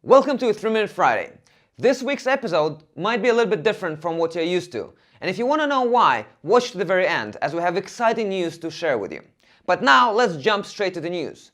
Welcome to 3-Minute Friday. This week's episode might be a little bit different from what you're used to. And if you want to know why, watch to the very end as we have exciting news to share with you. But now let's jump straight to the news.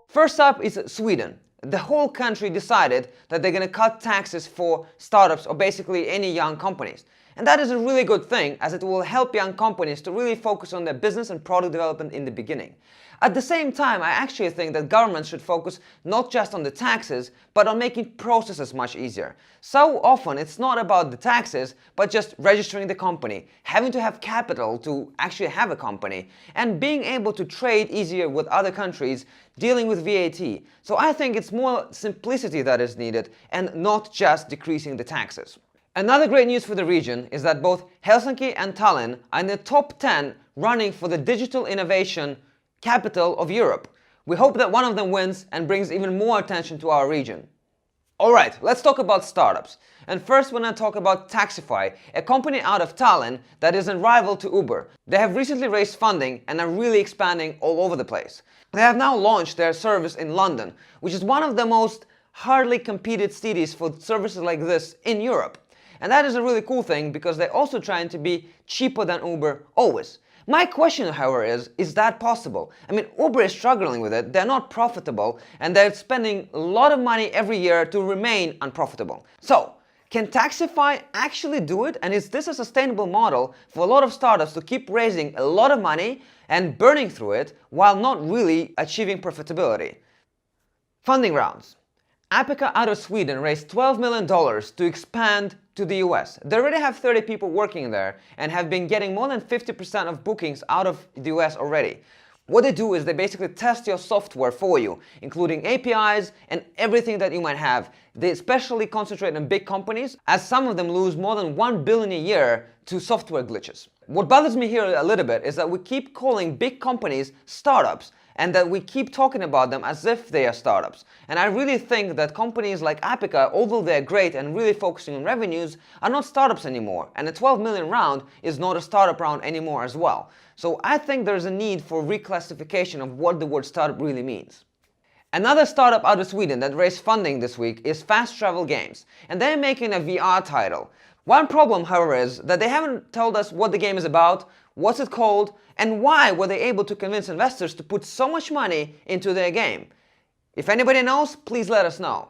First up is Sweden. The whole country decided that they're going to cut taxes for startups or basically any young companies. And that is a really good thing, as it will help young companies to really focus on their business and product development in the beginning. At the same time, I actually think that governments should focus not just on the taxes, but on making processes much easier. So often it's not about the taxes, but just registering the company, having to have capital to actually have a company, and being able to trade easier with other countries, dealing with VAT. So I think it's more simplicity that is needed and not just decreasing the taxes. Another great news for the region is that both Helsinki and Tallinn are in the top 10 running for the digital innovation capital of Europe. We hope that one of them wins and brings even more attention to our region. Alright, let's talk about startups. And first we're going to talk about Taxify, a company out of Tallinn that is a rival to Uber. They have recently raised funding and are really expanding all over the place. They have now launched their service in London, which is one of the most hardly competed cities for services like this in Europe. And that is a really cool thing because they're also trying to be cheaper than Uber always. My question, however, is that possible? I mean, Uber is struggling with it, they're not profitable, and they're spending a lot of money every year to remain unprofitable. So, can Taxify actually do it? And is this a sustainable model for a lot of startups to keep raising a lot of money and burning through it while not really achieving profitability? Funding rounds. Apica out of Sweden raised $12 million to expand to the US. They already have 30 people working there and have been getting more than 50% of bookings out of the US already. What they do is they basically test your software for you, including APIs and everything that you might have. They especially concentrate on big companies, as some of them lose more than $1 billion a year to software glitches. What bothers me here a little bit is that we keep calling big companies startups, and that we keep talking about them as if they are startups. And I really think that companies like Apica, although they're great and really focusing on revenues, are not startups anymore. And a 12 million round is not a startup round anymore as well. So I think there's a need for reclassification of what the word startup really means. Another startup out of Sweden that raised funding this week is Fast Travel Games, and they're making a VR title. One problem, however, is that they haven't told us what the game is about, what's it called, and why were they able to convince investors to put so much money into their game. If anybody knows, please let us know.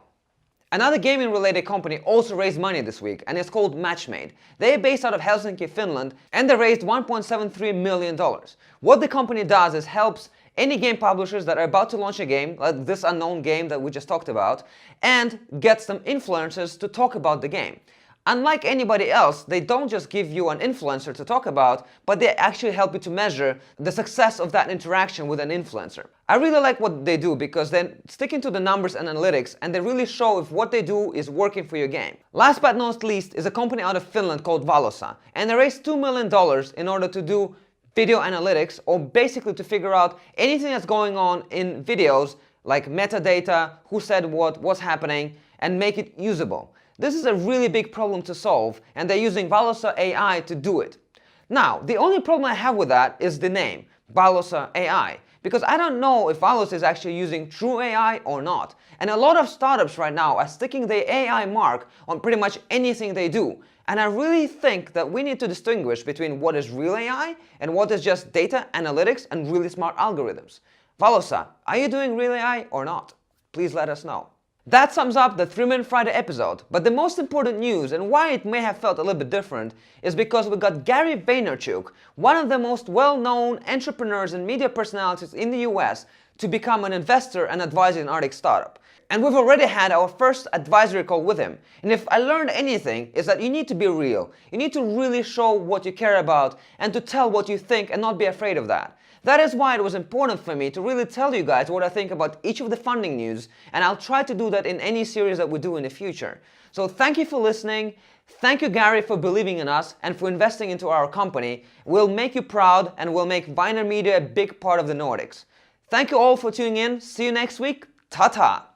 Another gaming-related company also raised money this week, and it's called Matchmade. They are based out of Helsinki, Finland, and they raised $1.73 million. What the company does is helps any game publishers that are about to launch a game, like this unknown game that we just talked about, and gets them influencers to talk about the game. Unlike anybody else, they don't just give you an influencer to talk about, but they actually help you to measure the success of that interaction with an influencer. I really like what they do because they're sticking to the numbers and analytics, and they really show if what they do is working for your game. Last but not least is a company out of Finland called Valosa, and they raised $2 million in order to do video analytics, or basically to figure out anything that's going on in videos, like metadata, who said what, what's happening, and make it usable. This is a really big problem to solve, and they're using Valosa AI to do it. Now, the only problem I have with that is the name, Valosa AI, because I don't know if Valosa is actually using true AI or not. And a lot of startups right now are sticking the AI mark on pretty much anything they do. And I really think that we need to distinguish between what is real AI and what is just data analytics and really smart algorithms. Valosa, are you doing real AI or not? Please let us know. That sums up the 3-Minute Friday episode, but the most important news and why it may have felt a little bit different is because we got Gary Vaynerchuk, one of the most well-known entrepreneurs and media personalities in the US, to become an investor and advisor in Nordic startup. And we've already had our first advisory call with him. And if I learned anything, is that you need to be real. You need to really show what you care about and to tell what you think and not be afraid of that. That is why it was important for me to really tell you guys what I think about each of the funding news, and I'll try to do that in any series that we do in the future. So thank you for listening. Thank you, Gary, for believing in us and for investing into our company. We'll make you proud and we'll make Vayner Media a big part of the Nordics. Thank you all for tuning in. See you next week. Ta-ta!